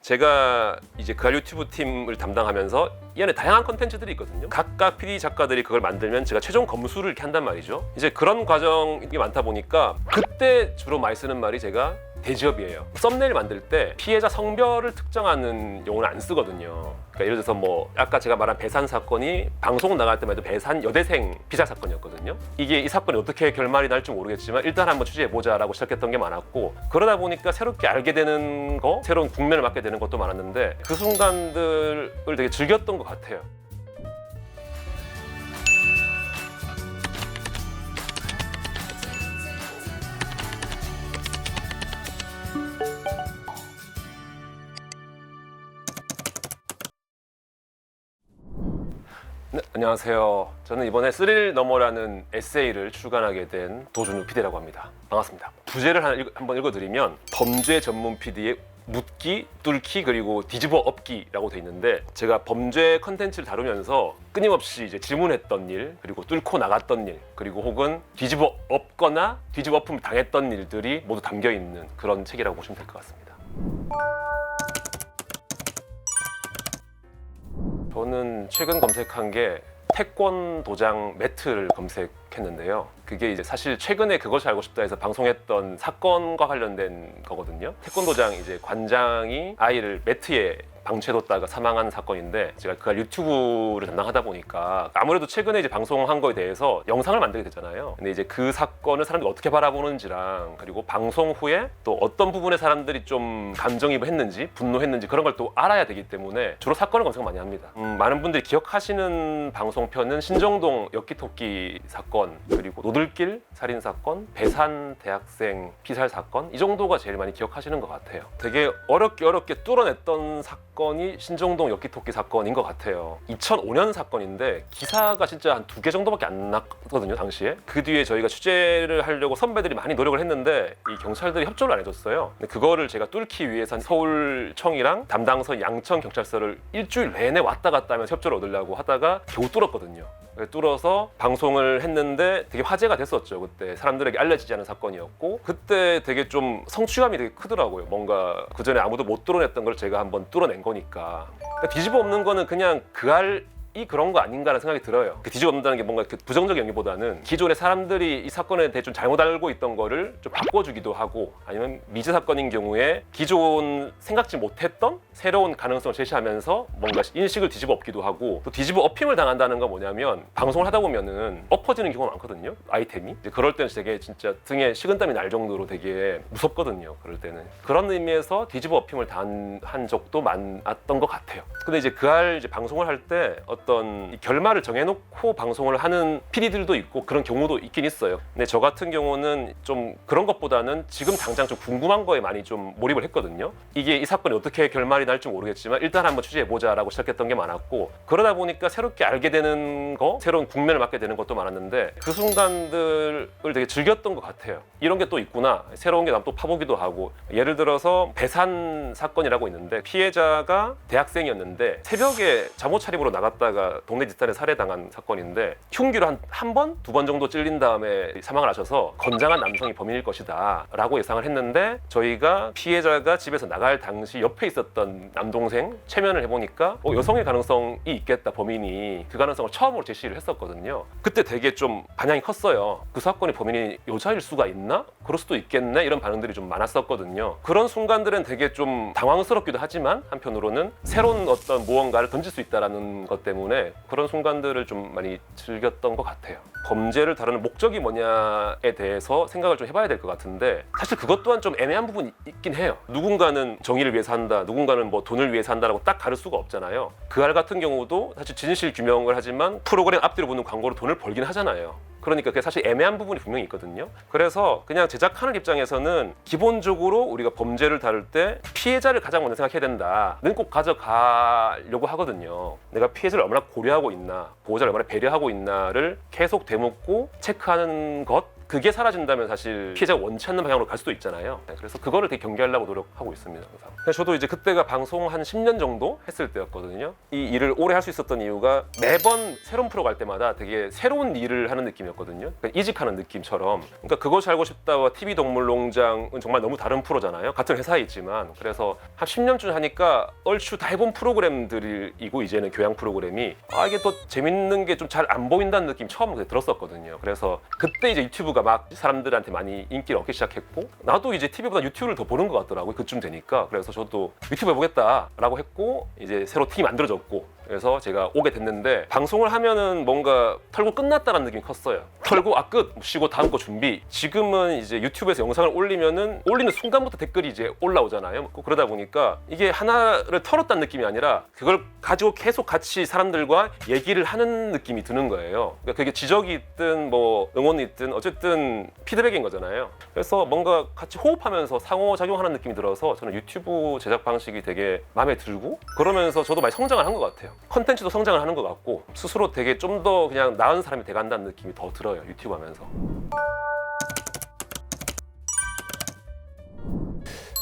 제가 이제 그알 유튜브 팀을 담당하면서 이 안에 다양한 컨텐츠들이 있거든요. 각각 PD 작가들이 그걸 만들면 제가 최종 검수를 이렇게 한단 말이죠. 이제 그런 과정이 많다 보니까 그때 주로 많이 쓰는 말이 제가 대지업이에요. 썸네일 만들 때 피해자 성별을 특정하는 용어는 안 쓰거든요. 그러니까 예를 들어서 뭐 아까 제가 말한 배산 사건이 방송 나갈 때만 해도 배산 여대생 피살 사건이었거든요. 이게 이 사건이 어떻게 결말이 날지 모르겠지만 일단 한번 취재해보자라고 시작했던 게 많았고, 그러다 보니까 새롭게 알게 되는 거, 새로운 국면을 맞게 되는 것도 많았는데 그 순간들을 되게 즐겼던 것 같아요. 네, 안녕하세요. 저는 이번에 스릴 너머라는 에세이를 출간하게 된 도준우 PD라고 합니다. 반갑습니다. 부제를 한번 읽어드리면 범죄 전문 PD의 묻기, 뚫기, 그리고 뒤집어 엎기라고 돼 있는데, 제가 범죄 컨텐츠를 다루면서 끊임없이 이제 질문했던 일, 그리고 뚫고 나갔던 일, 그리고 혹은 뒤집어 엎거나 뒤집어 엎음을 당했던 일들이 모두 담겨 있는 그런 책이라고 보시면 될 것 같습니다. 저는 최근 검색한 게 태권 도장 매트를 검색했는데요. 그게 이제 사실 최근에 그것이 알고 싶다 해서 방송했던 사건과 관련된 거거든요. 태권 도장 이제 관장이 아이를 매트에 방치해뒀다가 사망한 사건인데, 제가 그걸 유튜브를 담당하다 보니까 아무래도 최근에 이제 방송한 거에 대해서 영상을 만들게 되잖아요. 근데 이제 그 사건을 사람들이 어떻게 바라보는지랑, 그리고 방송 후에 또 어떤 부분에 사람들이 좀 감정이입을 했는지, 분노했는지 그런 걸 또 알아야 되기 때문에 주로 사건을 검색 많이 합니다. 많은 분들이 기억하시는 방송편은 신정동 엽기토끼 사건, 그리고 노들길 살인 사건, 배산 대학생 피살 사건, 이 정도가 제일 많이 기억하시는 것 같아요. 되게 어렵게 뚫어냈던 사건이 신정동 엽기토끼 사건인 것 같아요. 2005년 사건인데 기사가 진짜 한 2개 정도밖에 안 났거든요, 당시에. 그 뒤에 저희가 취재를 하려고 선배들이 많이 노력을 했는데 이 경찰들이 협조를 안 해줬어요. 근데 그거를 제가 뚫기 위해서 서울청이랑 담당서 양천경찰서를 일주일 내내 왔다 갔다 하면서 협조를 얻으려고 하다가 겨우 뚫었거든요. 뚫어서 방송을 했는데 되게 화제가 됐었죠. 그때 사람들에게 알려지지 않은 사건이었고, 그때 되게 좀 성취감이 되게 크더라고요. 뭔가 그전에 아무도 못 뚫어냈던 걸 제가 한번 뚫어낸 거니까. 그러니까 뒤집어 엎는 거는 그냥 이 그런 거 아닌가라는 생각이 들어요. 그 뒤집어 엎는다는 게 뭔가 부정적인 의미보다는 기존에 사람들이 이 사건에 대해 좀 잘못 알고 있던 거를 좀 바꿔주기도 하고, 아니면 미제 사건인 경우에 기존 생각지 못했던 새로운 가능성을 제시하면서 뭔가 인식을 뒤집어 엎기도 하고, 또 뒤집어 엎힘을 당한다는 건 뭐냐면 방송을 하다 보면은 엎어지는 경우가 많거든요, 아이템이. 이제 그럴 때는 되게 진짜 등에 식은땀이 날 정도로 되게 무섭거든요, 그럴 때는. 그런 의미에서 뒤집어 엎힘을 당한 적도 많았던 것 같아요. 근데 이제 이제 방송을 할 때 어떤 결말을 정해놓고 방송을 하는 PD들도 있고 그런 경우도 있긴 있어요. 근데 저 같은 경우는 좀 그런 것보다는 지금 당장 좀 궁금한 거에 많이 좀 몰입을 했거든요. 이게 이 사건이 어떻게 결말이 날지 모르겠지만 일단 한번 취재해보자라고 시작했던 게 많았고, 그러다 보니까 새롭게 알게 되는 거, 새로운 국면을 맞게 되는 것도 많았는데 그 순간들을 되게 즐겼던 것 같아요. 이런 게 또 있구나, 새로운 게 난 또 파보기도 하고. 예를 들어서 배산 사건이라고 있는데, 피해자가 대학생이었는데 새벽에 잠옷 차림으로 나갔다가 동네 뒷산에 살해당한 사건인데, 흉기로 한 번, 2번 정도 찔린 다음에 사망을 하셔서 건장한 남성이 범인일 것이다 라고 예상을 했는데, 저희가 피해자가 집에서 나갈 당시 옆에 있었던 남동생 체면을 해보니까 여성의 가능성이 있겠다, 범인이. 그 가능성을 처음으로 제시를 했었거든요. 그때 되게 좀 반향이 컸어요. 그 사건의 범인이 여자일 수가 있나? 그럴 수도 있겠네? 이런 반응들이 좀 많았었거든요. 그런 순간들은 되게 좀 당황스럽기도 하지만 한편으로는 새로운 어떤 무언가를 던질 수 있다는 것 때문에 그런 순간들을 좀 많이 즐겼던 것 같아요. 범죄를 다루는 목적이 뭐냐에 대해서 생각을 좀 해봐야 될 것 같은데, 사실 그것 또한 좀 애매한 부분이 있긴 해요. 누군가는 정의를 위해서 한다, 누군가는 뭐 돈을 위해서 한다라고 딱 가릴 수가 없잖아요. 그 알 같은 경우도 사실 진실 규명을 하지만 프로그램 앞뒤로 붙는 광고로 돈을 벌긴 하잖아요. 그러니까 그게 사실 애매한 부분이 분명히 있거든요. 그래서 그냥 제작하는 입장에서는 기본적으로 우리가 범죄를 다룰 때 피해자를 가장 먼저 생각해야 된다는 꼭 가져가려고 하거든요. 내가 피해자를 얼마나 고려하고 있나, 보호자를 얼마나 배려하고 있나를 계속 되묻고 체크하는 것, 그게 사라진다면 사실 피해자가 원치 않는 방향으로 갈 수도 있잖아요. 네, 그래서 그거를 되게 경계하려고 노력하고 있습니다. 항상. 그래서 저도 이제 그때가 방송 한 10년 정도 했을 때였거든요. 이 일을 오래 할 수 있었던 이유가 매번 새로운 프로 갈 때마다 되게 새로운 일을 하는 느낌이었거든요. 그러니까 이직하는 느낌처럼. 그러니까 그것이 알고 싶다와 TV동물농장은 정말 너무 다른 프로잖아요. 같은 회사에 있지만. 그래서 한 10년쯤 하니까 얼추 다 해본 프로그램들이고 이제는 교양 프로그램이 이게 또 재밌는 게 좀 잘 안 보인다는 느낌 처음 들었었거든요. 그래서 그때 이제 유튜브가 막 사람들한테 많이 인기를 얻기 시작했고 나도 이제 TV보다 유튜브를 더 보는 것 같더라고요. 그쯤 되니까. 그래서 저도 유튜브 해보겠다라고 했고 이제 새로 팀이 만들어졌고 그래서 제가 오게 됐는데 방송을 하면은 뭔가 털고 끝났다는 느낌이 컸어요. 털고 끝! 쉬고 다음 거 준비. 지금은 이제 유튜브에서 영상을 올리면은 올리는 순간부터 댓글이 이제 올라오잖아요. 그러다 보니까 이게 하나를 털었다는 느낌이 아니라 그걸 가지고 계속 같이 사람들과 얘기를 하는 느낌이 드는 거예요. 그러니까 그게 지적이 있든 뭐 응원이 있든 어쨌든 피드백인 거잖아요. 그래서 뭔가 같이 호흡하면서 상호작용하는 느낌이 들어서 저는 유튜브 제작 방식이 되게 마음에 들고 그러면서 저도 많이 성장을 한 것 같아요. 컨텐츠도 성장을 하는 것 같고 스스로 되게 좀 더 그냥 나은 사람이 돼간다는 느낌이 더 들어요. 유튜브 하면서.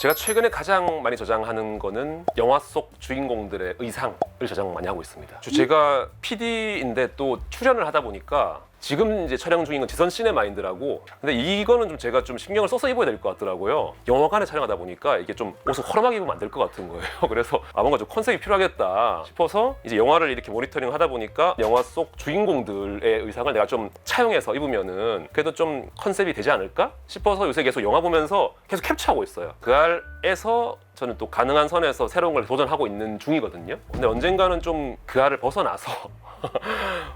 제가 최근에 가장 많이 저장하는 거는 영화 속 주인공들의 의상을 저장 많이 하고 있습니다. 제가 PD인데 또 출연을 하다 보니까 지금 이제 촬영 중인 건 지선 시네마인드라고 근데 이거는 좀 제가 좀 신경을 써서 입어야 될 것 같더라고요. 영화관에 촬영하다 보니까 이게 좀 옷을 허름하게 입으면 안 될 것 같은 거예요. 그래서 뭔가 좀 컨셉이 필요하겠다 싶어서 이제 영화를 이렇게 모니터링 하다 보니까 영화 속 주인공들의 의상을 내가 좀 차용해서 입으면은 그래도 좀 컨셉이 되지 않을까 싶어서 요새 계속 영화 보면서 계속 캡처하고 있어요. 그 알에서 저는 또 가능한 선에서 새로운 걸 도전하고 있는 중이거든요. 근데 언젠가는 좀 그 알을 벗어나서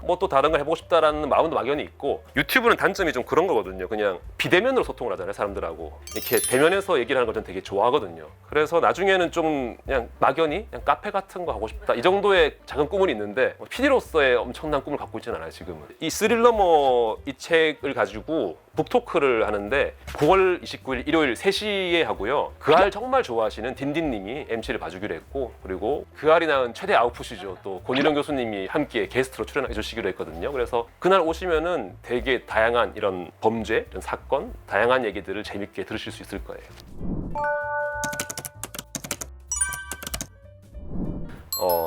뭐 또 다른 걸 해보고 싶다라는 마음도 막연히 있고 유튜브는 단점이 좀 그런 거거든요. 그냥 비대면으로 소통을 하잖아요. 사람들하고 이렇게 대면에서 얘기를 하는 걸 저는 되게 좋아하거든요. 그래서 나중에는 좀 그냥 막연히 그냥 카페 같은 거 하고 싶다 이 정도의 작은 꿈은 있는데 PD로서의 엄청난 꿈을 갖고 있지는 않아요. 지금은. 이 스릴러머 이 책을 가지고 북토크를 하는데 9월 29일 일요일 3시에 하고요. 그 알 정말 좋아하시는 딘딘님이 MC를 봐주기로 했고 그리고 그 알이 낳은 최대 아웃풋이죠. 또 권일영 교수님이 함께 게스트로 출연해 주시기로 했거든요. 그래서 그날 오시면은 되게 다양한 이런 범죄, 이런 사건, 다양한 얘기들을 재밌게 들으실 수 있을 거예요.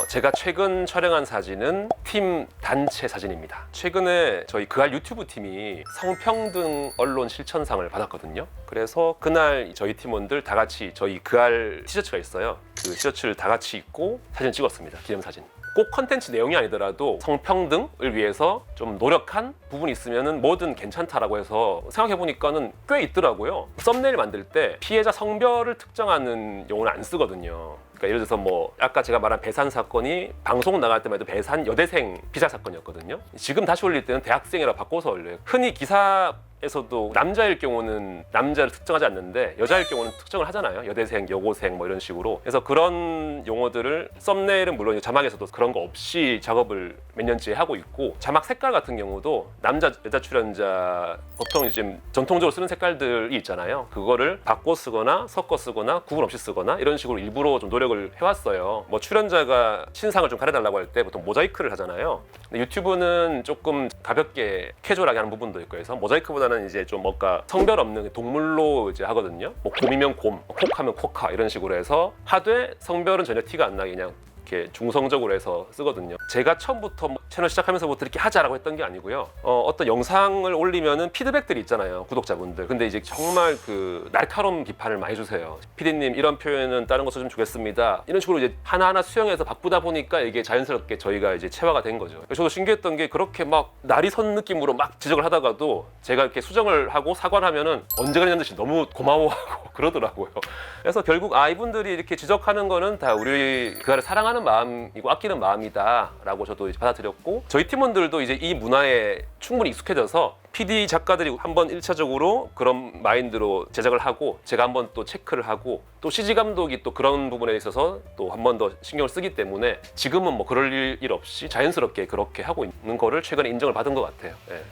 제가 최근 촬영한 사진은 팀 단체 사진입니다. 최근에 저희 그알 유튜브 팀이 성평등 언론 실천상을 받았거든요. 그래서 그날 저희 팀원들 다 같이 저희 그알 티셔츠가 있어요. 그 티셔츠를 다 같이 입고 사진 찍었습니다. 기념사진. 꼭 컨텐츠 내용이 아니더라도 성평등을 위해서 좀 노력한 부분이 있으면 뭐든 괜찮다라고 해서 생각해보니까는 꽤 있더라고요. 썸네일 만들 때 피해자 성별을 특정하는 용어를 안 쓰거든요. 그러니까 예를 들어서 뭐 아까 제가 말한 배산 사건이 방송 나갈 때마다 배산 여대생 피살 사건이었거든요. 지금 다시 올릴 때는 대학생이라고 바꿔서 올려요. 흔히 기사에서도 남자일 경우는 남자를 특정하지 않는데 여자일 경우는 특정을 하잖아요. 여대생, 여고생 뭐 이런 식으로. 그래서 그런 용어들을 썸네일은 물론 자막에서도 그런 거 없이 작업을 몇 년째 하고 있고 자막 색깔 같은 경우도 남자, 여자 출연자 보통 이제 전통적으로 쓰는 색깔들이 있잖아요. 그거를 바꿔 쓰거나 섞어 쓰거나 구분 없이 쓰거나 이런 식으로 일부러 좀 노력을 해왔어요. 뭐 출연자가 신상을 좀 가려달라고 할 때 보통 모자이크를 하잖아요. 근데 유튜브는 조금 가볍게 캐주얼하게 하는 부분도 있고 해서 모자이크보다는 이제 좀 뭔가 성별 없는 동물로 이제 하거든요. 뭐 곰이면 곰, 콕하면 콕하 이런 식으로 해서 하되 성별은 전혀 티가 안 나게 그냥 이렇게 중성적으로 해서 쓰거든요. 제가 처음부터 채널 시작하면서부터 이렇게 하자라고 했던 게 아니고요. 어떤 영상을 올리면은 피드백들이 있잖아요. 구독자분들. 근데 이제 정말 그 날카로운 비판을 많이 주세요. 피디님 이런 표현은 다른 것도 좀 주겠습니다. 이런 식으로 이제 하나하나 수용해서 바꾸다 보니까 이게 자연스럽게 저희가 이제 체화가 된 거죠. 저도 신기했던 게 그렇게 막 날이 선 느낌으로 막 지적을 하다가도 제가 이렇게 수정을 하고 사과를 하면은 언제 그랬냐는 듯이 너무 고마워하고 그러더라고요. 그래서 결국 이분들이 이렇게 지적하는 거는 다 우리 그아를 사랑하는 마음이고 아끼는 마음이다라고 저도 이제 받아들였고 저희 팀원들도 이제 이 문화에 충분히 익숙해져서 PD 작가들이 한번 1차적으로 그런 마인드로 제작을 하고 제가 한번 또 체크를 하고 또 CG 감독이 또 그런 부분에 있어서 또 한 번 더 신경을 쓰기 때문에 지금은 뭐 그럴 일 없이 자연스럽게 그렇게 하고 있는 거를 최근에 인정을 받은 것 같아요. 네.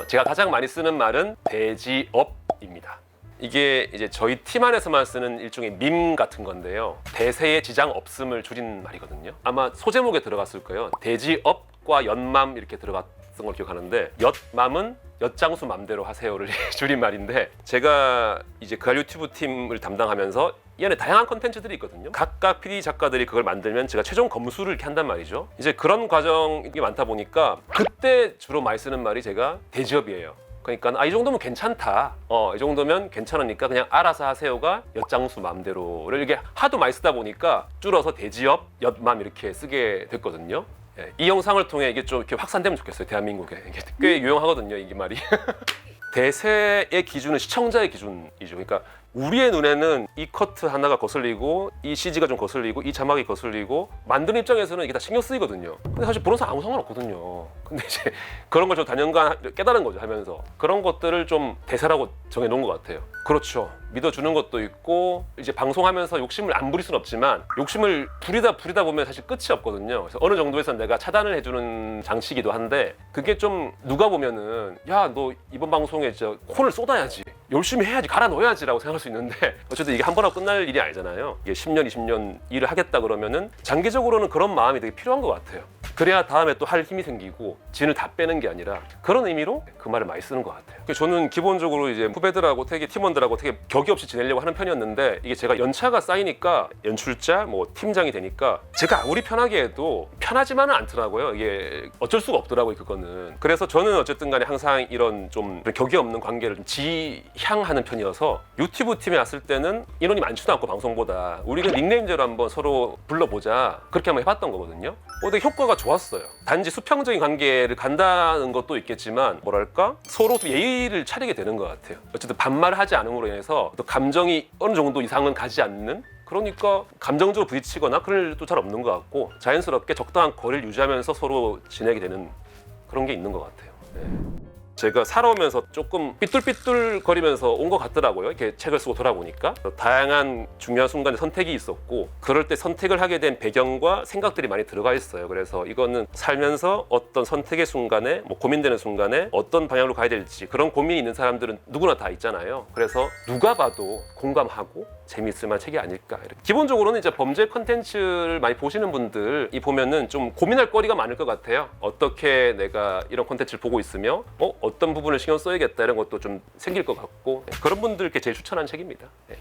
제가 가장 많이 쓰는 말은 대지업입니다. 이게 이제 저희 팀 안에서만 쓰는 일종의 밈 같은 건데요. 대세에 지장 없음을 줄인 말이거든요. 아마 소제목에 들어갔을 거예요. 대지업 엿과 엿맘 이렇게 들어갔던 걸 기억하는데 엿맘은 엿장수 맘대로 하세요를 줄임말인데 제가 이제 그알 유튜브 팀을 담당하면서 이 안에 다양한 컨텐츠들이 있거든요. 각각 PD 작가들이 그걸 만들면 제가 최종 검수를 이렇게 한단 말이죠. 이제 그런 과정이 많다 보니까 그때 주로 많이 쓰는 말이 제가 대지업이에요. 그러니까 이 정도면 괜찮다. 이 정도면 괜찮으니까 그냥 알아서 하세요가 엿장수 맘대로를 이게 하도 많이 쓰다 보니까 줄어서 대지업, 엿맘 이렇게 쓰게 됐거든요. 예, 이 영상을 통해 이게 좀 이렇게 확산되면 좋겠어요. 대한민국에 이게 꽤 유용하거든요. 이게 말이. 대세의 기준은 시청자의 기준이죠. 그러니까 우리의 눈에는 이 커트 하나가 거슬리고 이 CG가 좀 거슬리고 이 자막이 거슬리고 만드는 입장에서는 이게 다 신경 쓰이거든요. 근데 사실 보는 사람 아무 상관없거든요. 근데 이제 그런 걸 좀 단연간 깨달은 거죠. 하면서 그런 것들을 좀 대세라고 정해놓은 것 같아요. 그렇죠. 믿어주는 것도 있고 이제 방송하면서 욕심을 안 부릴 수는 없지만 욕심을 부리다 보면 사실 끝이 없거든요. 그래서 어느 정도에서 내가 차단을 해주는 장치이기도 한데 그게 좀 누가 보면은 야, 너 이번 방송에 진짜 혼을 쏟아야지. 열심히 해야지, 갈아 넣어야지라고 생각할 수 있는데 어쨌든 이게 한 번 하고 끝날 일이 아니잖아요. 이게 10년, 20년 일을 하겠다 그러면은 장기적으로는 그런 마음이 되게 필요한 것 같아요. 그래야 다음에 또 할 힘이 생기고 진을 다 빼는 게 아니라 그런 의미로 그 말을 많이 쓰는 것 같아요. 저는 기본적으로 이제 후배들하고 되게 팀원들하고 되게 격의 없이 지내려고 하는 편이었는데 이게 제가 연차가 쌓이니까 연출자, 뭐 팀장이 되니까 제가 아무리 편하게 해도 편하지만은 않더라고요. 이게 어쩔 수가 없더라고요, 그거는. 그래서 저는 어쨌든 간에 항상 이런 좀 격의 없는 관계를 좀 지향하는 편이어서 유튜브 팀에 왔을 때는 인원이 많지도 않고 방송보다 우리가 닉네임제로 한번 서로 불러보자 그렇게 한번 해봤던 거거든요. 되게 효과가 좋았어요. 단지 수평적인 관계를 간다는 것도 있겠지만 뭐랄까 서로 또 예의를 차리게 되는 것 같아요. 어쨌든 반말하지 않음으로 인해서 또 감정이 어느 정도 이상은 가지 않는 그러니까 감정적으로 부딪히거나 그럴 일도 잘 없는 것 같고 자연스럽게 적당한 거리를 유지하면서 서로 지내게 되는 그런 게 있는 것 같아요. 네. 제가 살아오면서 조금 삐뚤삐뚤 거리면서 온 것 같더라고요. 이렇게 책을 쓰고 돌아보니까 다양한 중요한 순간에 선택이 있었고 그럴 때 선택을 하게 된 배경과 생각들이 많이 들어가 있어요. 그래서 이거는 살면서 어떤 선택의 순간에 뭐 고민되는 순간에 어떤 방향으로 가야 될지 그런 고민이 있는 사람들은 누구나 다 있잖아요. 그래서 누가 봐도 공감하고 재미있을 만한 책이 아닐까. 이렇게. 기본적으로는 이제 범죄 컨텐츠를 많이 보시는 분들이 보면은 좀 고민할 거리가 많을 것 같아요. 어떻게 내가 이런 컨텐츠를 보고 있으며 어떤 부분을 신경 써야겠다 이런 것도 좀 생길 것 같고 그런 분들께 제일 추천한 책입니다. 네.